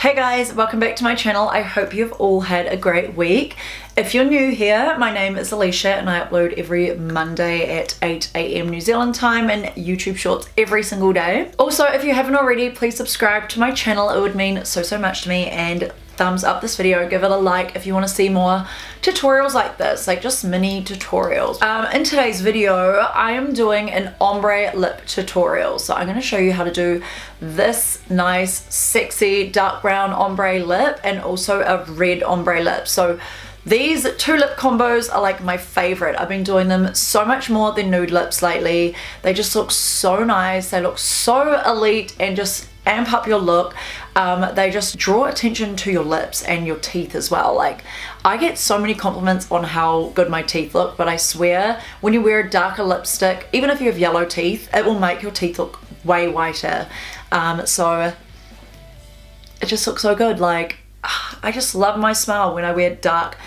Hey guys, welcome back to my channel. I hope you've all had a great week. If you're new here, my name is Alicia and I upload every Monday at 8 AM New Zealand time and YouTube shorts every single day. Also, if you haven't already, please subscribe to my channel. It would mean so much to me, and thumbs up this video, give it a like if you want to see more tutorials like this, like just mini tutorials. In today's video, I am doing an ombre lip tutorial. So I'm going to show you how to do this nice, sexy, dark brown ombre lip and also a red ombre lip. So these two lip combos are like my favorite. I've been doing them so much more than nude lips lately. They just look so nice. They look so elite and just amp up your look. They just draw attention to your lips and your teeth as well. Like, I get so many compliments on how good my teeth look, but I swear when you wear a darker lipstick, even if you have yellow teeth, it will make your teeth look way whiter. So it just looks so good. Like, I just love my smile when I wear dark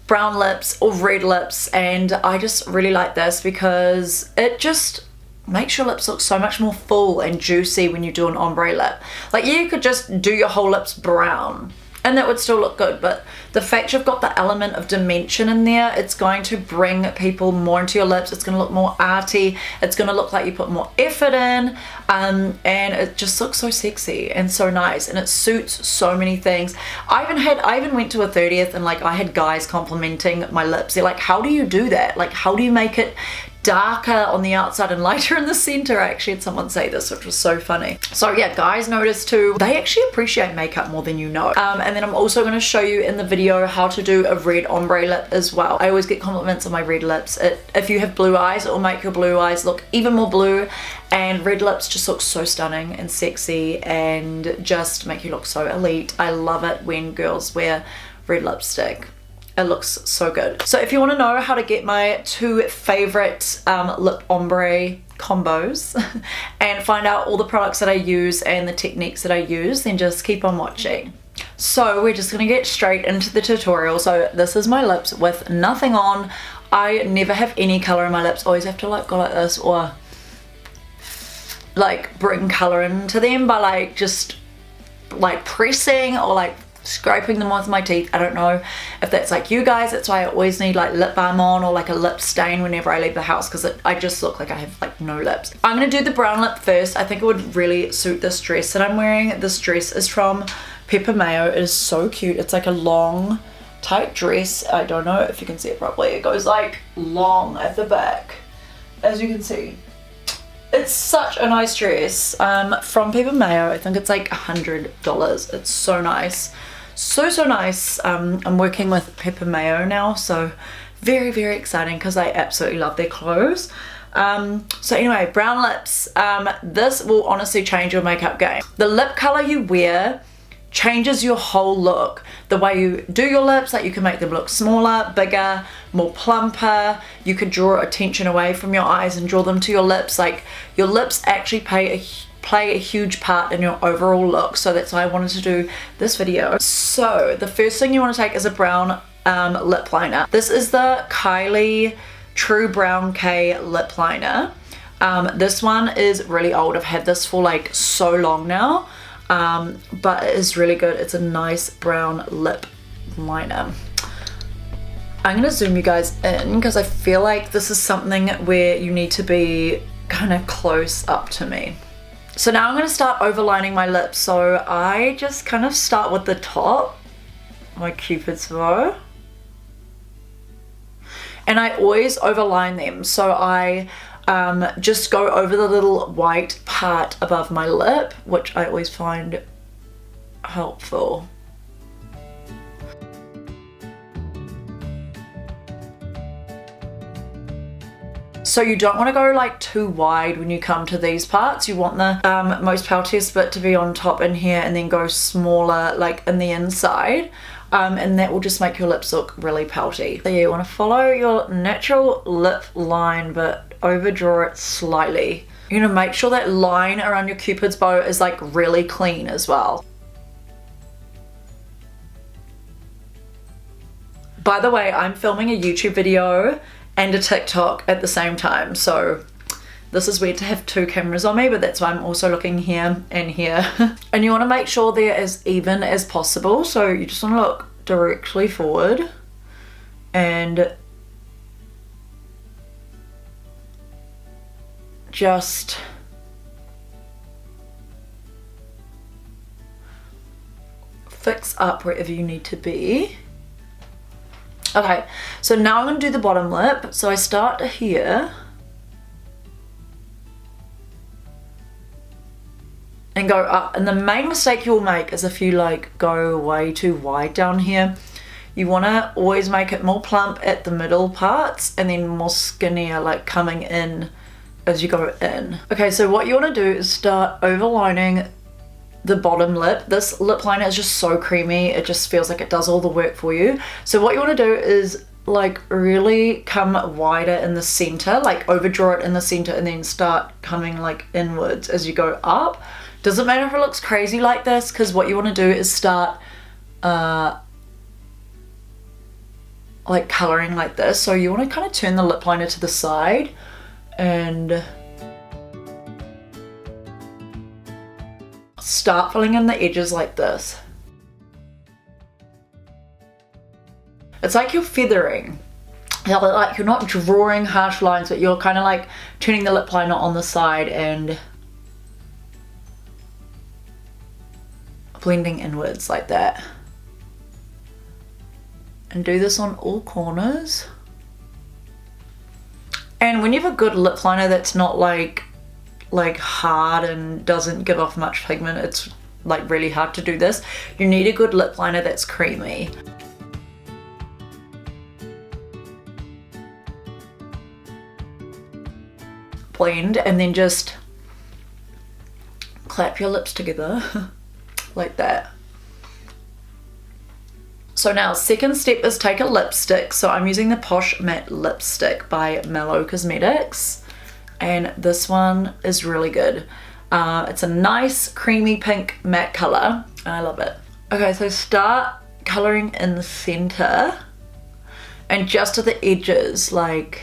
brown lips or red lips, and I just really like this because it just makes your lips look so much more full and juicy when you do an ombre lip. Like, you could just do your whole lips brown and that would still look good, but the fact you've got the element of dimension in there, it's going to bring people more into your lips. It's going to look more arty. It's going to look like you put more effort in, and it just looks so sexy and so nice, and it suits so many things. I even went to a 30th and like I had guys complimenting my lips. They're like, how do you do that? Like, how do you make it darker on the outside and lighter in the center? I actually had someone say this, which was so funny. So yeah, guys notice too, they actually appreciate makeup more than you know. And then I'm also going to show you in the video how to do a red ombre lip as well. I always get compliments on my red lips. If you have blue eyes, it will make your blue eyes look even more blue, and red lips just look so stunning and sexy and just make you look so elite. I love it when girls wear red lipstick. It looks so good. So if you want to know how to get my two favorite lip ombre combos and find out all the products that I use and the techniques that I use, then just keep on watching. So we're just going to get straight into the tutorial. So this is my lips with nothing on. I never have any color in my lips. Always have to like go like this or like bring color into them by like just like pressing or like scraping them with my teeth. I don't know if that's like you guys. That's why I always need like lip balm on or like a lip stain whenever I leave the house, because I just look like I have like no lips. I'm gonna do the brown lip first. I think it would really suit this dress that I'm wearing. This dress is from Pepper Mayo. It is so cute. It's like a long tight dress. I don't know if you can see it properly. It goes like long at the back, as you can see. It's such a nice dress from Pepper Mayo. I think it's like $100. It's so nice. So nice. I'm working with Pepper Mayo now, so very exciting because I absolutely love their clothes. So anyway, brown lips. This will honestly change your makeup game. The lip color you wear changes your whole look. The way you do your lips, like you can make them look smaller, bigger, more plumper. You could draw attention away from your eyes and draw them to your lips. Like, your lips actually play a huge part in your overall look, so that's why I wanted to do this video. So the first thing you want to take is a brown lip liner. This is the Kylie True Brown K lip liner. This one is really old. I've had this for like so long now, but it is really good. It's a nice brown lip liner. I'm gonna zoom you guys in because I feel like this is something where you need to be kind of close up to me. So now I'm going to start overlining my lips. So I just kind of start with the top, my Cupid's bow, and I always overline them. So I just go over the little white part above my lip, which I always find helpful. So you don't want to go like too wide when you come to these parts. You want the most poutiest bit to be on top in here and then go smaller like in the inside. And that will just make your lips look really pouty. So you want to follow your natural lip line but overdraw it slightly. You're going to make sure that line around your Cupid's bow is like really clean as well. By the way, I'm filming a YouTube video and a TikTok at the same time, so this is weird to have two cameras on me, but that's why I'm also looking here and here. And you want to make sure they're as even as possible, so you just want to look directly forward and just fix up wherever you need to be. Okay, so now I'm going to do the bottom lip. So I start here and go up, and the main mistake you'll make is if you like go way too wide down here. You want to always make it more plump at the middle parts and then more skinnier like coming in as you go in. Okay, so what you want to do is start overlining the bottom lip. This lip liner is just so creamy, it just feels like it does all the work for you. So what you want to do is like really come wider in the center, like overdraw it in the center and then start coming like inwards as you go up. Doesn't matter if it looks crazy like this, because what you want to do is start like coloring like this. So you want to kind of turn the lip liner to the side and start filling in the edges like this. It's like you're feathering. Like you're not drawing harsh lines, but you're kind of like turning the lip liner on the side and blending inwards like that. And do this on all corners. And when you have a good lip liner that's not like hard and doesn't give off much pigment, it's like really hard to do this. You need a good lip liner that's creamy. Blend and then just clap your lips together like that. So now second step is take a lipstick. So I'm using the Posh Matte Lipstick by Mellow Cosmetics, and this one is really good. It's a nice creamy pink matte color and I love it. Okay, so start coloring in the center and just at the edges, like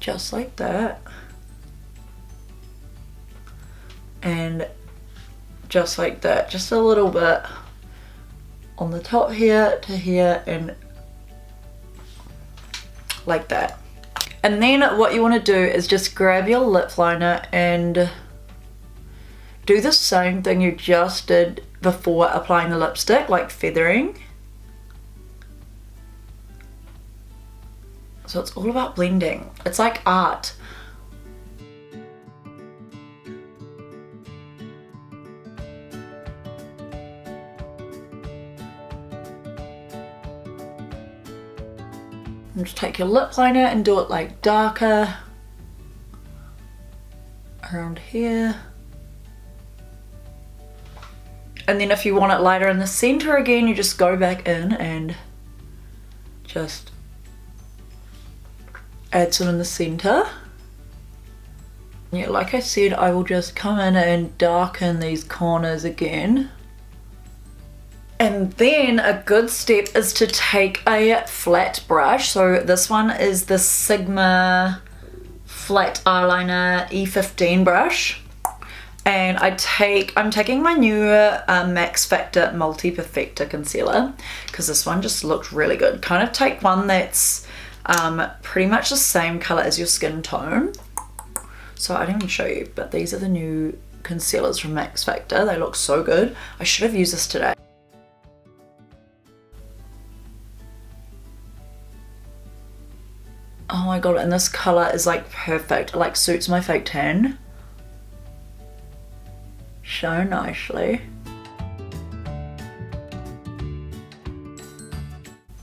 just like that, and just like that, just a little bit on the top here to here and like that. And then what you want to do is just grab your lip liner and do the same thing you just did before applying the lipstick, like feathering. So it's all about blending. It's like art. And just take your lip liner and do it like darker around here. And then if you want it lighter in the center again, you just go back in and just add some in the center. Yeah, like I said, I will just come in and darken these corners again. And then a good step is to take a flat brush. So this one is the Sigma Flat Eyeliner E15 brush. And I'm taking my new Max Factor Multi Perfector Concealer, because this one just looks really good. Kind of take one that's pretty much the same color as your skin tone. So I didn't even show you, but these are the new concealers from Max Factor. They look so good. I should have used this today. Oh my god, and this color is like perfect. It like suits my fake tan so nicely.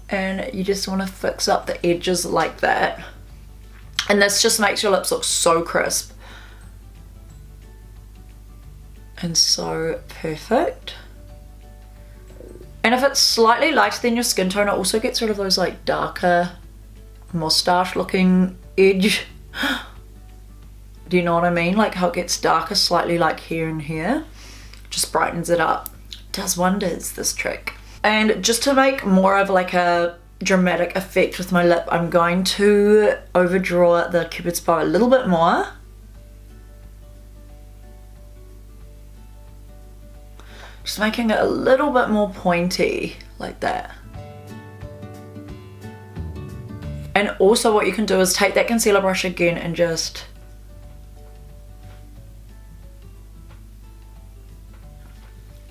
And you just want to fix up the edges like that. And this just makes your lips look so crisp and so perfect. And if it's slightly lighter than your skin tone, it also gets rid of those like darker mustache looking edge. Do you know what I mean? Like how it gets darker slightly, like here and here. Just brightens it up. Does wonders, this trick. And just to make more of like a dramatic effect with my lip, I'm going to overdraw the Cupid's bow a little bit more. Just making it a little bit more pointy, like that. And also what you can do is take that concealer brush again and just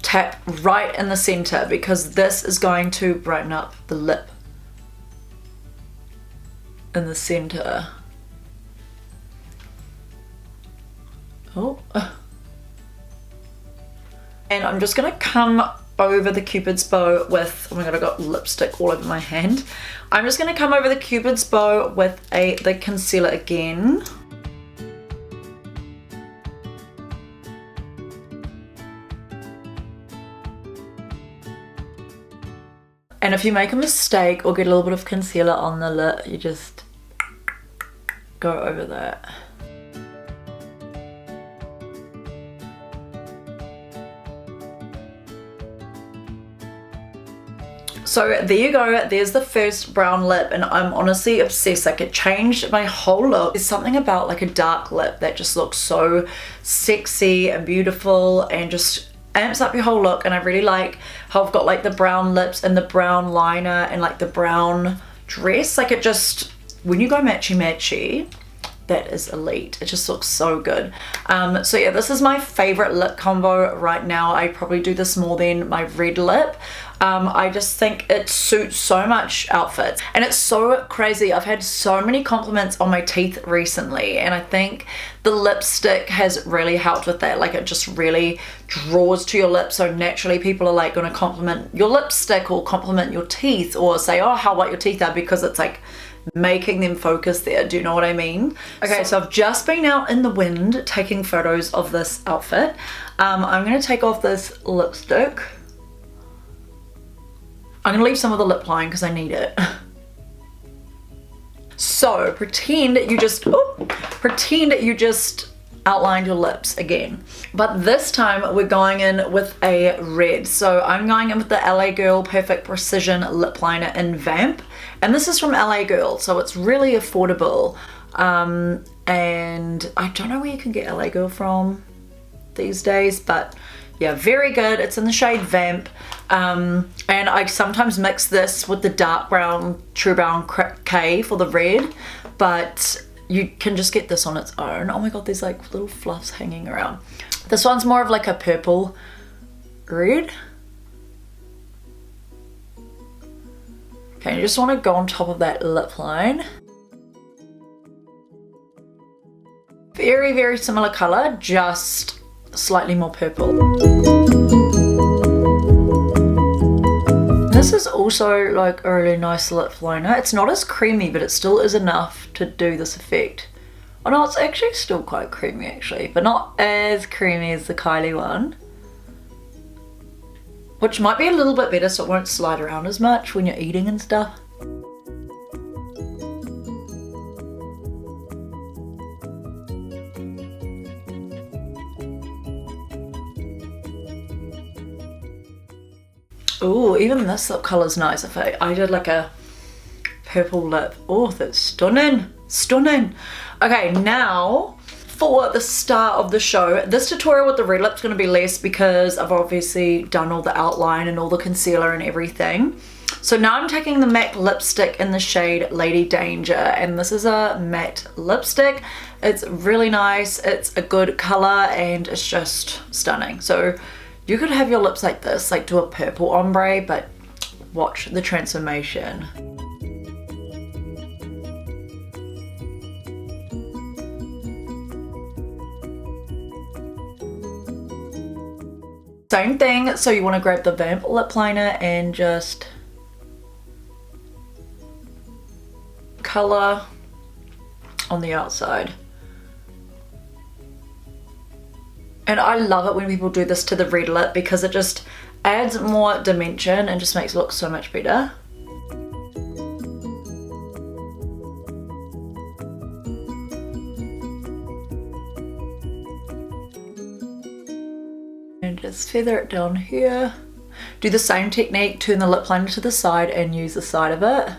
tap right in the center, because this is going to brighten up the lip in the center. Oh. And I'm just gonna come over the Cupid's bow with, oh my god, I got lipstick all over my hand. I'm just gonna come over the Cupid's bow with the concealer again. And if you make a mistake or get a little bit of concealer on the lip, you just go over that. So there you go, there's the first brown lip, and I'm honestly obsessed. Like, it changed my whole look. There's something about like a dark lip that just looks so sexy and beautiful and just amps up your whole look. And I really like how I've got like the brown lips and the brown liner and like the brown dress. Like, it just, when you go matchy matchy, that is elite. It just looks so good. So yeah, this is my favorite lip combo right now. I probably do this more than my red lip. I just think it suits so much outfits, and it's so crazy. I've had so many compliments on my teeth recently, and I think the lipstick has really helped with that. Like, it just really draws to your lips, so naturally people are like going to compliment your lipstick or compliment your teeth or say, oh, how white your teeth are, because it's like making them focus there. Do you know what I mean? Okay, so I've just been out in the wind taking photos of this outfit. I'm going to take off this lipstick. I'm going to leave some of the lip line because I need it. So pretend you just outlined your lips again, but this time we're going in with a red. So I'm going in with the LA Girl Perfect Precision Lip Liner in Vamp, and this is from LA Girl, so it's really affordable. And I don't know where you can get LA Girl from these days, but yeah, very good. It's in the shade Vamp. And I sometimes mix this with the dark brown True Brown K for the red, but you can just get this on its own. Oh my god, there's like little fluffs hanging around. This one's more of like a purple red. Okay, you just want to go on top of that lip line. Very, very similar color, just slightly more purple. This is also like a really nice lip liner. It's not as creamy, but it still is enough to do this effect. Oh no, it's actually still quite creamy actually, but not as creamy as the Kylie one. Which might be a little bit better so it won't slide around as much when you're eating and stuff. Oh, even this lip color's nice. If I did like a purple lip. Oh, that's stunning. Stunning. Okay, now for the star of the show. This tutorial with the red lip's going to be less because I've obviously done all the outline and all the concealer and everything. So now I'm taking the MAC lipstick in the shade Lady Danger, and this is a matte lipstick. It's really nice. It's a good color and it's just stunning. So you could have your lips like this, like do a purple ombre, but watch the transformation. Same thing, so you want to grab the Vamp lip liner and just color on the outside. And I love it when people do this to the red lip because it just adds more dimension and just makes it look so much better. And just feather it down here. do the same technique, turn the lip liner to the side and use the side of it.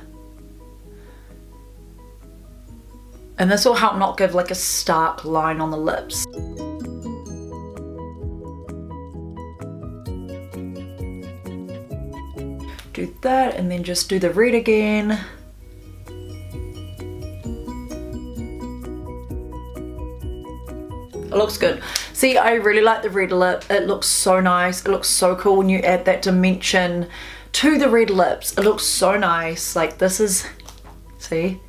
And this will help not give like a stark line on the lips. Do that and then just do the red again. It looks good. See, I really like the red lip. It looks so nice. It looks so cool when you add that dimension to the red lips. It looks so nice. Like this is, see,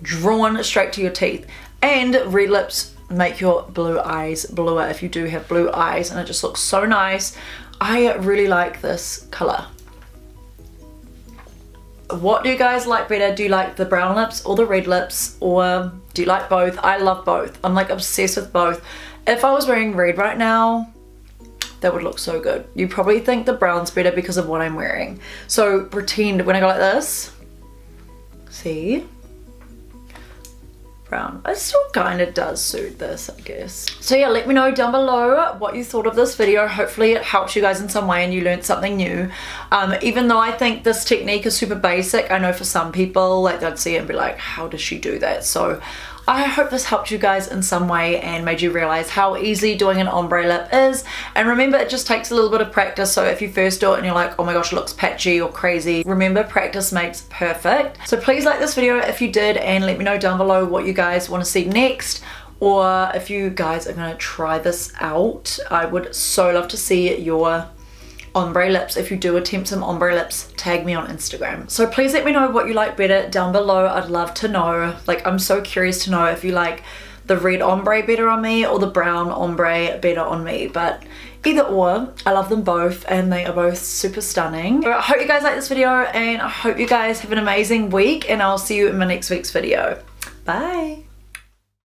drawn straight to your teeth. And red lips make your blue eyes bluer if you do have blue eyes, and it just looks so nice. I really like this color. What do you guys like better? Do you like the brown lips or the red lips, or do you like both? I love both. I'm like obsessed with both. If I was wearing red right now, that would look so good. You probably think the brown's better because of what I'm wearing. So pretend when I go like this, see? Brown. It still kind of does suit this, I guess. So yeah, let me know down below what you thought of this video. Hopefully it helps you guys in some way and you learned something new. Even though I think this technique is super basic, I know for some people, like they'd see it and be like, how does she do that? So I hope this helped you guys in some way and made you realize how easy doing an ombre lip is. And remember, it just takes a little bit of practice. So if you first do it and you're like, oh my gosh, it looks patchy or crazy, remember, practice makes perfect. So please like this video if you did, and let me know down below what you guys want to see next, or if you guys are going to try this out. I would so love to see your ombre lips. If you do attempt some ombre lips, tag me on Instagram. So please let me know what you like better down below. I'd love to know. Like, I'm so curious to know if you like the red ombre better on me or the brown ombre better on me. But either or, I love them both and they are both super stunning. So I hope you guys like this video, and I hope you guys have an amazing week, and I'll see you in my next week's video. Bye.